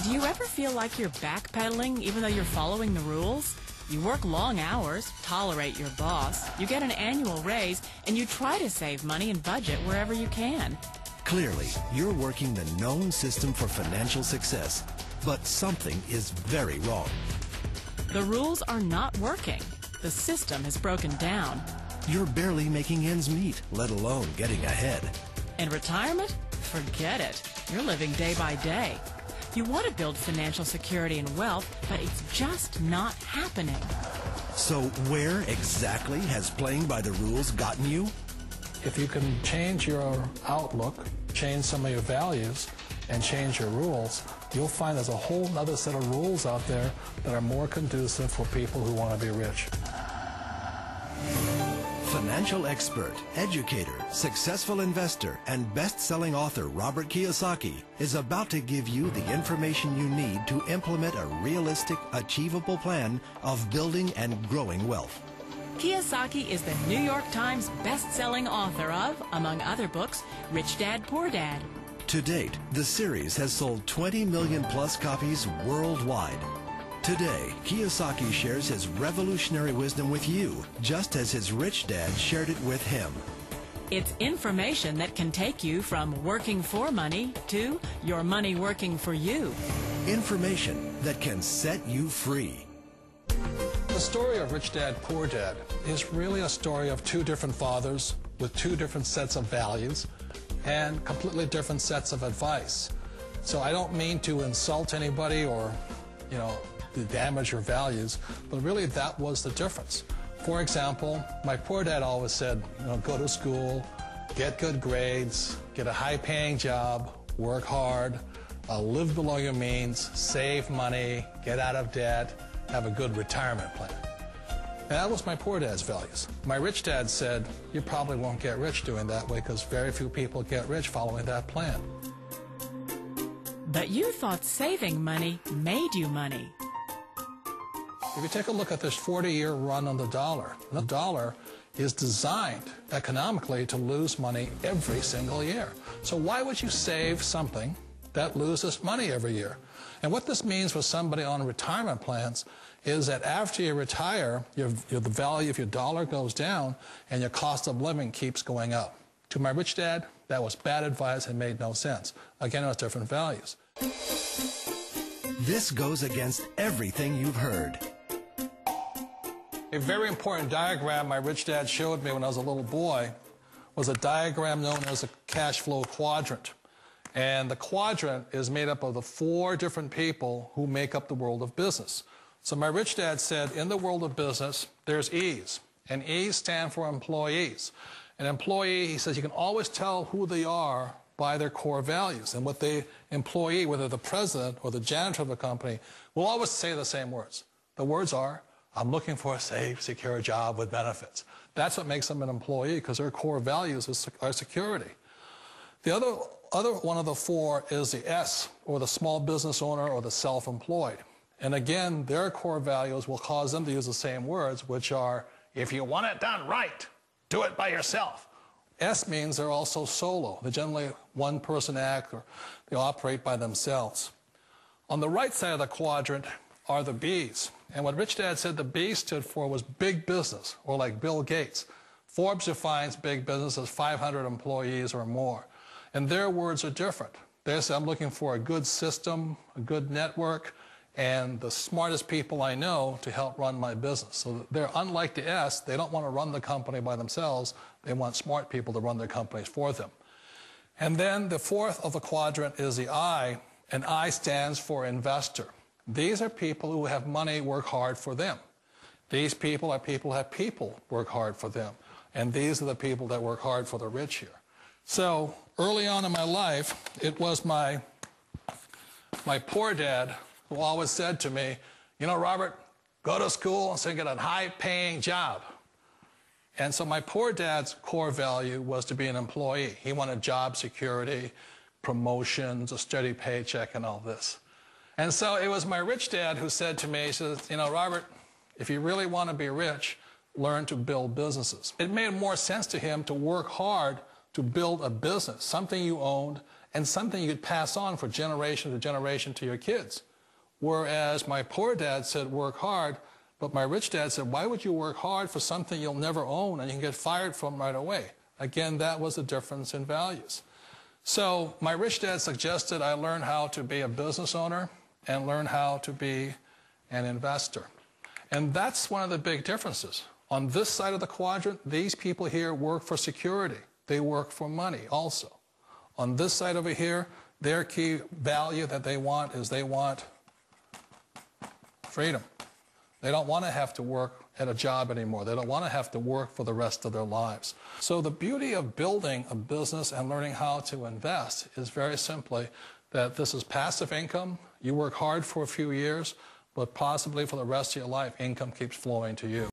Do you ever feel like you're backpedaling even though you're following the rules? You work long hours, tolerate your boss, you get an annual raise, and you try to save money and budget wherever you can. Clearly, you're working the known system for financial success, but something is very wrong. The rules are not working. The system has broken down. You're barely making ends meet, let alone getting ahead. And retirement? Forget it. You're living day by day. You want to build financial security and wealth, but it's just not happening. So where exactly has playing by the rules gotten you? If you can change your outlook, change some of your values, and change your rules, you'll find there's a whole other set of rules out there that are more conducive for people who want to be rich. Financial expert, educator, successful investor, and best-selling author Robert Kiyosaky is about to give you the information you need to implement a realistic, achievable plan of building and growing wealth. Kiyosaky is the New York Times best-selling author of, among other books, Rich Dad, Poor Dad. To date, the series has sold 20 million plus copies worldwide. Today, Kiyosaky shares his revolutionary wisdom with you, just as his rich dad shared it with him. It's information that can take you from working for money to your money working for you. Information that can set you free. The story of Rich Dad, Poor Dad is really a story of two different fathers with two different sets of values and completely different sets of advice. So I don't mean to insult anybody or, to damage your values, but really that was the difference. For example, my poor dad always said, go to school, get good grades, get a high-paying job, work hard, live below your means, save money, get out of debt, have a good retirement plan. And that was my poor dad's values. My rich dad said, you probably won't get rich doing that way because very few people get rich following that plan. But you thought saving money made you money. If you take a look at this 40-year run on the dollar is designed economically to lose money every single year. So why would you save something that loses money every year? And what this means for somebody on retirement plans is that after you retire, the value of your dollar goes down and your cost of living keeps going up. To my rich dad, that was bad advice and made no sense. Again, it was different values. This goes against everything you've heard. A very important diagram my rich dad showed me when I was a little boy was a diagram known as a cash flow quadrant. And the quadrant is made up of the 4 different people who make up the world of business. So my rich dad said, in the world of business, there's E's. And E's stand for employees. An employee, he says, you can always tell who they are by their core values. And what the employee, whether the president or the janitor of a company, will always say the same words. The words are, I'm looking for a safe, secure job with benefits. That's what makes them an employee, because their core values are security. The other one of the 4 is the S, or the small business owner or the self-employed. And again, their core values will cause them to use the same words, which are, if you want it done right, do it by yourself. S means they're also solo. They're generally one-person act, or they operate by themselves. On the right side of the quadrant are the B's. And what Rich Dad said the B stood for was big business, or like Bill Gates. Forbes defines big business as 500 employees or more. And their words are different. They say, I'm looking for a good system, a good network, and the smartest people I know to help run my business. So they're unlike the S. They don't want to run the company by themselves. They want smart people to run their companies for them. And then the 4th of the quadrant is the I, and I stands for investor. These are people who have money work hard for them. These people are people who have people work hard for them. And these are the people that work hard for the rich here. So early on in my life, it was my poor dad who always said to me, Robert, go to school and get a high-paying job. And so my poor dad's core value was to be an employee. He wanted job security, promotions, a steady paycheck, and all this. And so it was my rich dad who said to me, he says, Robert, if you really want to be rich, learn to build businesses. It made more sense to him to work hard to build a business, something you owned and something you could pass on for generation to generation to your kids. Whereas my poor dad said, work hard, but my rich dad said, why would you work hard for something you'll never own and you can get fired from right away? Again, that was the difference in values. So my rich dad suggested I learn how to be a business owner and learn how to be an investor. And that's one of the big differences. On this side of the quadrant, these people here work for security. They work for money also. On this side over here, their key value that they want is they want freedom. They don't want to have to work at a job anymore. They don't want to have to work for the rest of their lives. So the beauty of building a business and learning how to invest is very simply that this is passive income. You work hard for a few years, but possibly for the rest of your life, income keeps flowing to you.